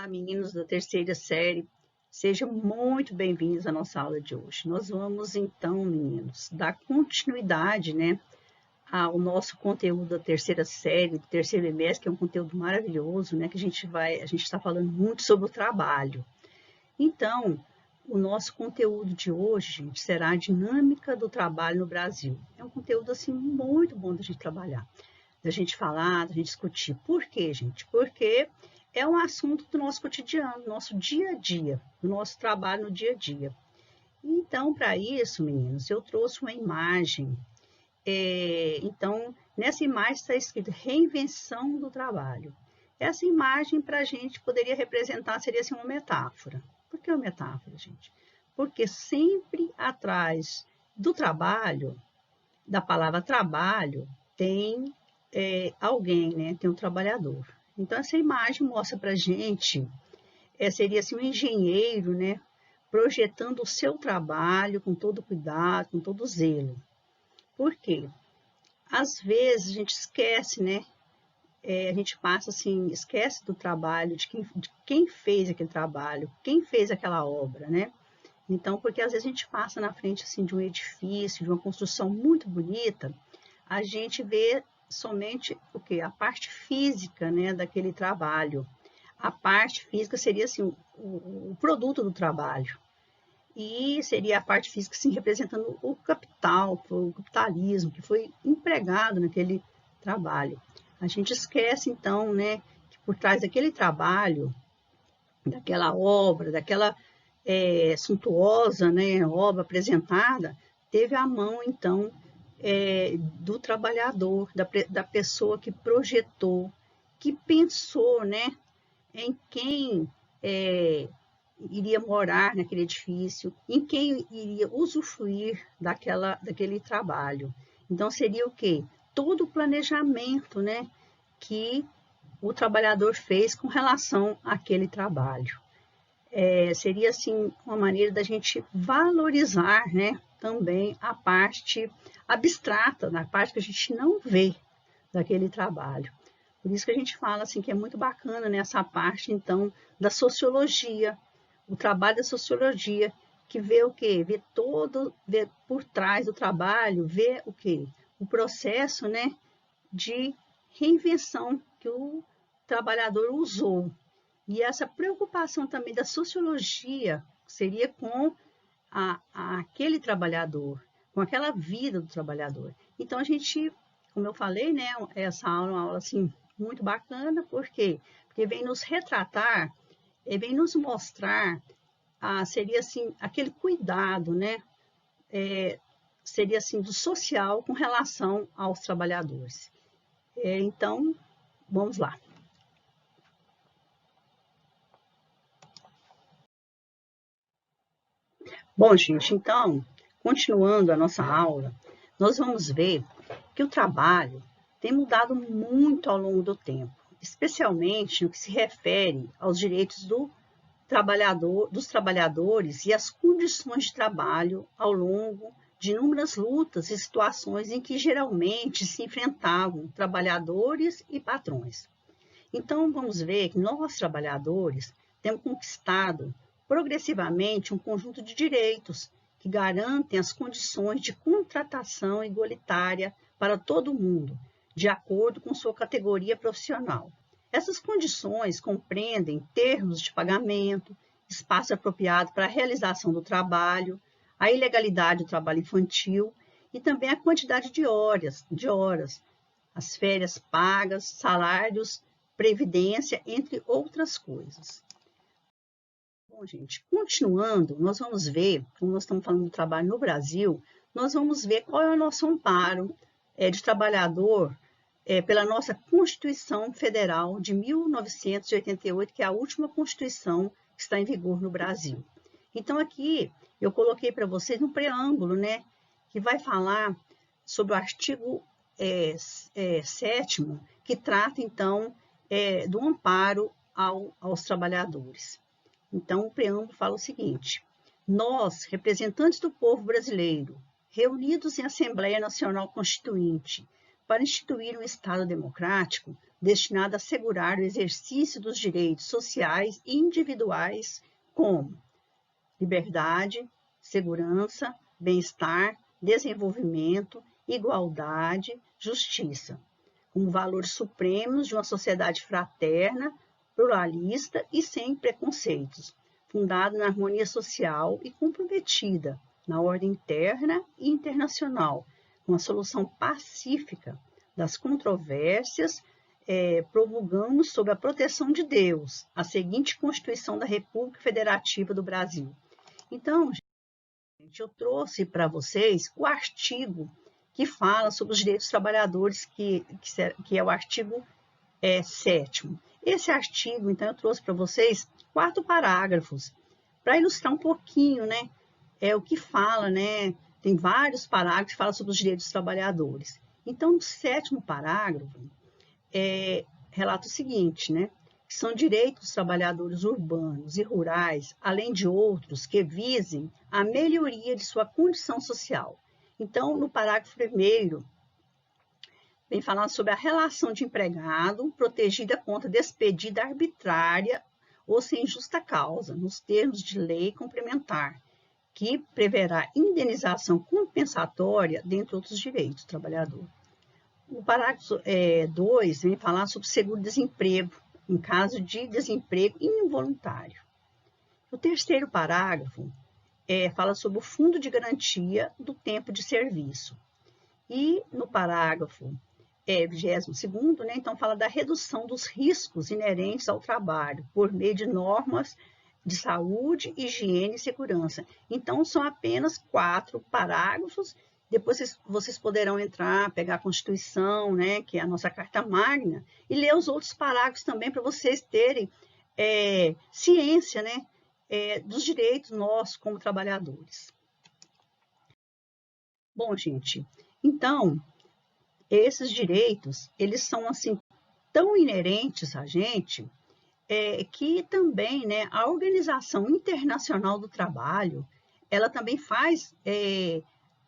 Olá, meninos da terceira série, sejam muito bem-vindos à nossa aula de hoje. Nós vamos então, meninos, dar continuidade, ao nosso conteúdo da terceira série, do terceiro bimestre, que é um conteúdo maravilhoso, que a gente está falando muito sobre o trabalho. Então, o nosso conteúdo de hoje, gente, será a dinâmica do trabalho no Brasil. É um conteúdo, assim, muito bom da gente trabalhar, da gente falar, da gente discutir. Por quê, gente? Porque é um assunto do nosso cotidiano, do nosso dia a dia, do nosso trabalho no dia a dia. Então, para isso, meninos, eu trouxe uma imagem. Então, nessa imagem está escrito reinvenção do trabalho. Essa imagem, para a gente, poderia representar, seria assim, uma metáfora. Por que uma metáfora, gente? Porque sempre atrás do trabalho, da palavra trabalho, tem alguém, tem um trabalhador. Então, essa imagem mostra para a gente, seria assim, um engenheiro, projetando o seu trabalho com todo cuidado, com todo zelo. Por quê? Às vezes a gente esquece, a gente passa assim, esquece do trabalho, de quem fez aquele trabalho, quem fez aquela obra, Então, porque às vezes a gente passa na frente assim, de um edifício, de uma construção muito bonita, a gente vê somente o quê? A parte física, daquele trabalho. A parte física seria assim, o produto do trabalho. E seria a parte física assim, representando o capital, o capitalismo que foi empregado naquele trabalho. A gente esquece, então, que por trás daquele trabalho, daquela obra, daquela suntuosa obra apresentada, teve a mão, então, do trabalhador, da pessoa que projetou, que pensou em quem iria morar naquele edifício, em quem iria usufruir daquele trabalho. Então, seria o quê? Todo o planejamento que o trabalhador fez com relação àquele trabalho. Seria, assim, uma maneira da gente valorizar também a parte abstrata, na parte que a gente não vê daquele trabalho. Por isso que a gente fala assim, que é muito bacana nessa parte, então, da sociologia, o trabalho da sociologia, que vê o quê? Vê por trás do trabalho, vê o quê? O processo de reinvenção que o trabalhador usou. E essa preocupação também da sociologia seria com aquele trabalhador, com aquela vida do trabalhador. Então, a gente, como eu falei, essa aula é uma aula assim, muito bacana, por quê? Porque vem nos retratar, vem nos mostrar, seria assim, aquele cuidado, seria assim, do social com relação aos trabalhadores. Então, vamos lá. Bom, gente, então, continuando a nossa aula, nós vamos ver que o trabalho tem mudado muito ao longo do tempo, especialmente no que se refere aos direitos dos trabalhadores e as condições de trabalho ao longo de inúmeras lutas e situações em que geralmente se enfrentavam trabalhadores e patrões. Então, vamos ver que nós, trabalhadores, temos conquistado progressivamente um conjunto de direitos que garantem as condições de contratação igualitária para todo mundo, de acordo com sua categoria profissional. Essas condições compreendem termos de pagamento, espaço apropriado para a realização do trabalho, a ilegalidade do trabalho infantil e também a quantidade de horas, as férias pagas, salários, previdência, entre outras coisas. Bom, gente, continuando, nós vamos ver, como nós estamos falando do trabalho no Brasil, nós vamos ver qual é o nosso amparo de trabalhador pela nossa Constituição Federal de 1988, que é a última Constituição que está em vigor no Brasil. Então, aqui, eu coloquei para vocês um preâmbulo, que vai falar sobre o artigo 7º, que trata, então, do amparo aos trabalhadores. Então, o preâmbulo fala o seguinte: nós, representantes do povo brasileiro, reunidos em Assembleia Nacional Constituinte, para instituir um Estado democrático, destinado a assegurar o exercício dos direitos sociais e individuais, como liberdade, segurança, bem-estar, desenvolvimento, igualdade, justiça, como valores supremos de uma sociedade fraterna, pluralista e sem preconceitos, fundada na harmonia social e comprometida na ordem interna e internacional, com a solução pacífica das controvérsias, promulgamos sob a proteção de Deus a seguinte Constituição da República Federativa do Brasil. Então, gente, eu trouxe para vocês o artigo que fala sobre os direitos dos trabalhadores, que é o artigo 7º. Esse artigo, então, eu trouxe para vocês 4 parágrafos, para ilustrar um pouquinho, né, o que fala, né, tem vários parágrafos que falam sobre os direitos dos trabalhadores. Então, no 7º parágrafo, relata o seguinte, né, que são direitos dos trabalhadores urbanos e rurais, além de outros que visem a melhoria de sua condição social. Então, no parágrafo 1º, vem falar sobre a relação de empregado protegida contra despedida arbitrária ou sem justa causa, nos termos de lei complementar, que preverá indenização compensatória, dentre outros direitos do trabalhador. O parágrafo 2 vem falar sobre seguro-desemprego, em caso de desemprego involuntário. O 3º parágrafo fala sobre o fundo de garantia do tempo de serviço. E no parágrafo 22º, né, então fala da redução dos riscos inerentes ao trabalho, por meio de normas de saúde, higiene e segurança. Então, são apenas 4 parágrafos. Depois vocês poderão entrar, pegar a Constituição, né, que é a nossa Carta Magna, e ler os outros parágrafos também para vocês terem ciência, né, dos direitos nossos como trabalhadores. Bom, gente, então, esses direitos, eles são assim tão inerentes a gente, que também, né, a Organização Internacional do Trabalho, ela também faz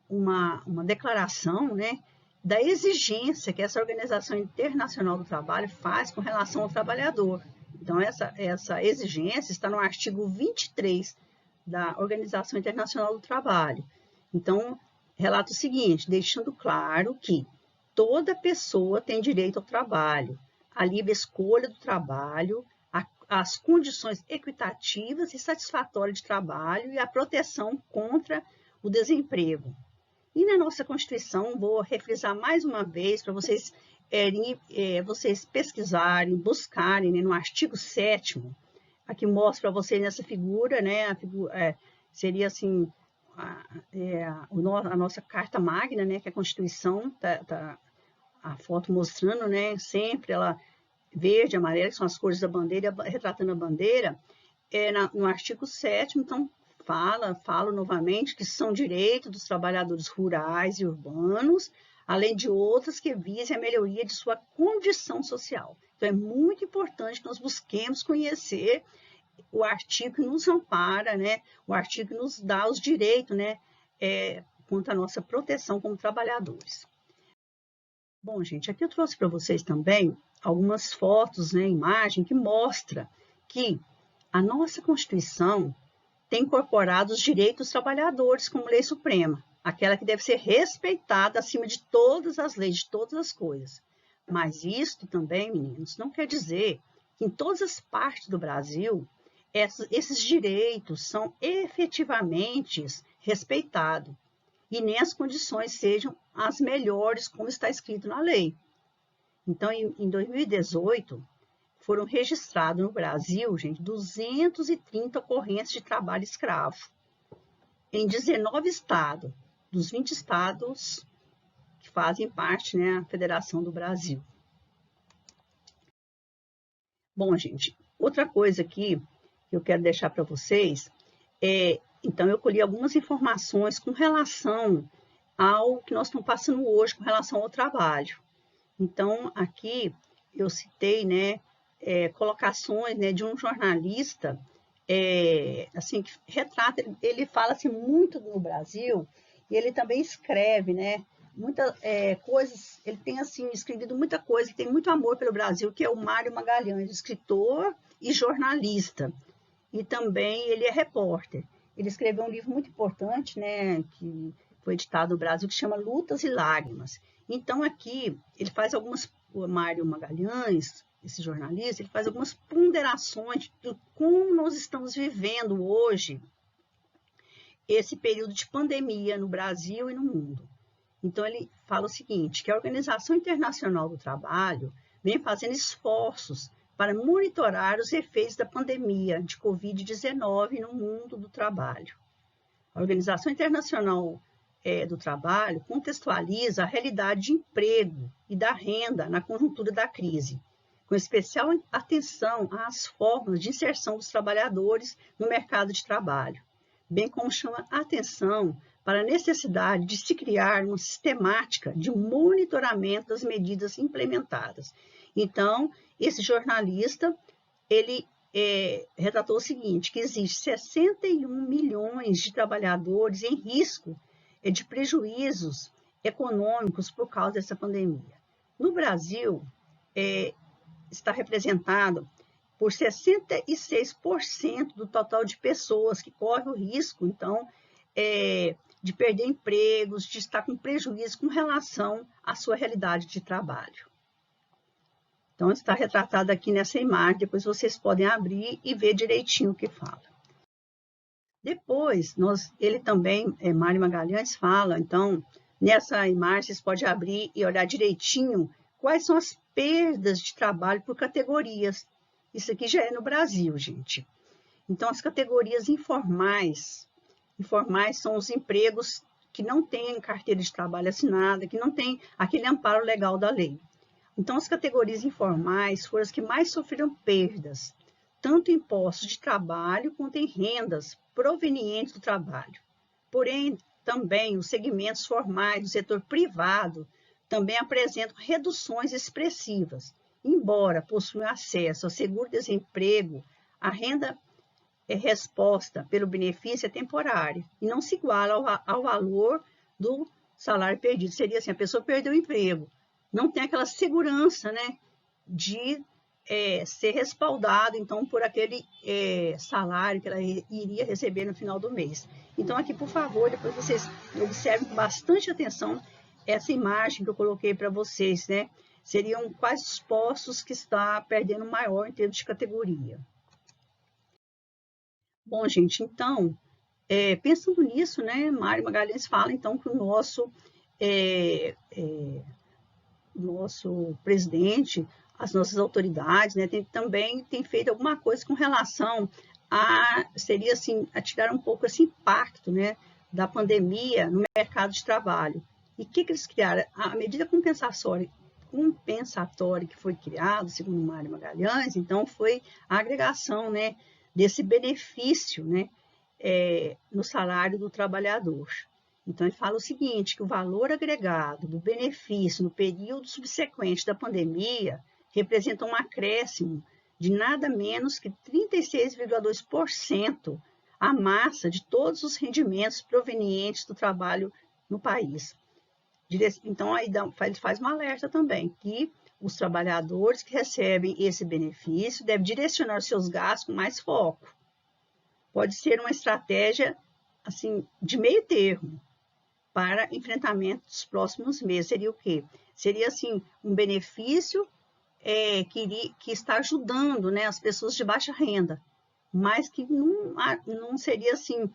uma declaração, né, da exigência que essa Organização Internacional do Trabalho faz com relação ao trabalhador. Então, essa exigência está no artigo 23 da Organização Internacional do Trabalho. Então, relata o seguinte, deixando claro que toda pessoa tem direito ao trabalho, à livre escolha do trabalho, às condições equitativas e satisfatórias de trabalho e à proteção contra o desemprego. E na nossa Constituição, vou refrisar mais uma vez para vocês, vocês pesquisarem, buscarem, né, no artigo 7º, aqui mostro para vocês nessa figura, né, seria assim, a nossa Carta Magna, né, que é a Constituição, a foto mostrando, né, sempre ela verde, amarela, que são as cores da bandeira, retratando a bandeira, no artigo 7º, então, falo novamente que são direitos dos trabalhadores rurais e urbanos, além de outras que visem a melhoria de sua condição social. Então, é muito importante que nós busquemos conhecer o artigo que nos ampara, né, o artigo que nos dá os direitos, né, quanto à nossa proteção como trabalhadores. Bom, gente, aqui eu trouxe para vocês também algumas fotos, né, imagem que mostra que a nossa Constituição tem incorporado os direitos dos trabalhadores como lei suprema, aquela que deve ser respeitada acima de todas as leis, de todas as coisas. Mas isto também, meninos, não quer dizer que em todas as partes do Brasil esses direitos são efetivamente respeitados e nem as condições sejam as melhores como está escrito na lei. Então, em 2018, foram registrados no Brasil, gente, 230 ocorrências de trabalho escravo em 19 estados, dos 20 estados que fazem parte, né, da Federação do Brasil. Bom, gente, outra coisa aqui que eu quero deixar para vocês então, eu colhi algumas informações com relação ao que nós estamos passando hoje com relação ao trabalho. Então, aqui eu citei, né, colocações, né, de um jornalista, assim, que retrata, ele fala assim, muito no Brasil, e ele também escreve, né, muitas coisas, ele tem assim escrevido muita coisa, ele tem muito amor pelo Brasil, que é o Mário Magalhães, escritor e jornalista. E também ele é repórter. Ele escreveu um livro muito importante, né, que foi editado no Brasil, que chama Lutas e Lágrimas. Então, aqui, ele faz o Mário Magalhães, esse jornalista, ele faz algumas ponderações de como nós estamos vivendo hoje esse período de pandemia no Brasil e no mundo. Então, ele fala o seguinte, que a Organização Internacional do Trabalho vem fazendo esforços para monitorar os efeitos da pandemia de Covid-19 no mundo do trabalho. A Organização Internacional do Trabalho contextualiza a realidade de emprego e da renda na conjuntura da crise, com especial atenção às formas de inserção dos trabalhadores no mercado de trabalho, bem como chama a atenção para a necessidade de se criar uma sistemática de monitoramento das medidas implementadas. Então, esse jornalista, ele retratou o seguinte, que existe 61 milhões de trabalhadores em risco de prejuízos econômicos por causa dessa pandemia. No Brasil, está representado por 66% do total de pessoas que correm o risco, então, de perder empregos, de estar com prejuízo com relação à sua realidade de trabalho. Então, está retratado aqui nessa imagem, depois vocês podem abrir e ver direitinho o que fala. Depois, ele também, Mário Magalhães, fala, então, nessa imagem vocês podem abrir e olhar direitinho quais são as perdas de trabalho por categorias. Isso aqui já é no Brasil, gente. Então, as categorias informais são os empregos que não têm carteira de trabalho assinada, que não têm aquele amparo legal da lei. Então, as categorias informais foram as que mais sofreram perdas, tanto em postos de trabalho quanto em rendas provenientes do trabalho. Porém, também os segmentos formais do setor privado também apresentam reduções expressivas, embora possuam acesso ao seguro-desemprego, a renda resposta pelo benefício é temporária e não se iguala ao valor do salário perdido. Seria assim, a pessoa perdeu o emprego, não tem aquela segurança, né, de ser respaldado, então, por aquele salário que ela iria receber no final do mês. Então, aqui, por favor, depois vocês observem com bastante atenção essa imagem que eu coloquei para vocês, né? Seriam quais os postos que está perdendo maior em termos de categoria. Bom, gente, então, pensando nisso, né, Mário Magalhães fala, então, que o nosso presidente, as nossas autoridades, né, também tem feito alguma coisa com relação seria assim, a tirar um pouco esse impacto, né, da pandemia no mercado de trabalho. E o que eles criaram? A medida compensatória que foi criada, segundo Mário Magalhães, então, foi a agregação, né, desse benefício, né, no salário do trabalhador. Então, ele fala o seguinte, que o valor agregado do benefício no período subsequente da pandemia representa um acréscimo de nada menos que 36,2% à massa de todos os rendimentos provenientes do trabalho no país. Então, aí ele faz um alerta também, que os trabalhadores que recebem esse benefício devem direcionar seus gastos com mais foco. Pode ser uma estratégia assim, de meio termo, para enfrentamento dos próximos meses. Seria o quê? Seria, assim, um benefício que está ajudando, né, as pessoas de baixa renda, mas que não seria, assim,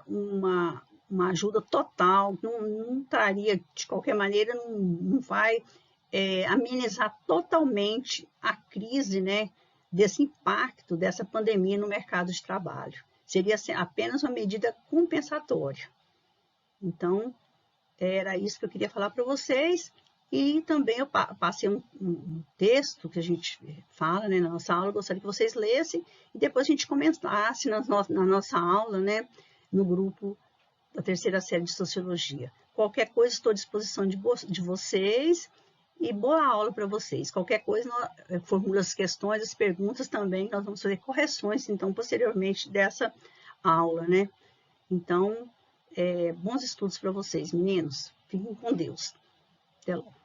uma ajuda total, não traria, de qualquer maneira, não vai amenizar totalmente a crise, né, desse impacto dessa pandemia no mercado de trabalho. Seria assim, apenas uma medida compensatória. Então, era isso que eu queria falar para vocês. E também eu passei um texto que a gente fala, né, na nossa aula, eu gostaria que vocês lessem e depois a gente comentasse na nossa aula, né, no grupo da terceira série de Sociologia. Qualquer coisa, estou à disposição de vocês e boa aula para vocês. Qualquer coisa, formula as questões, as perguntas também, nós vamos fazer correções, então, posteriormente dessa aula, né. Então, bons estudos para vocês, meninos. Fiquem com Deus. Até logo.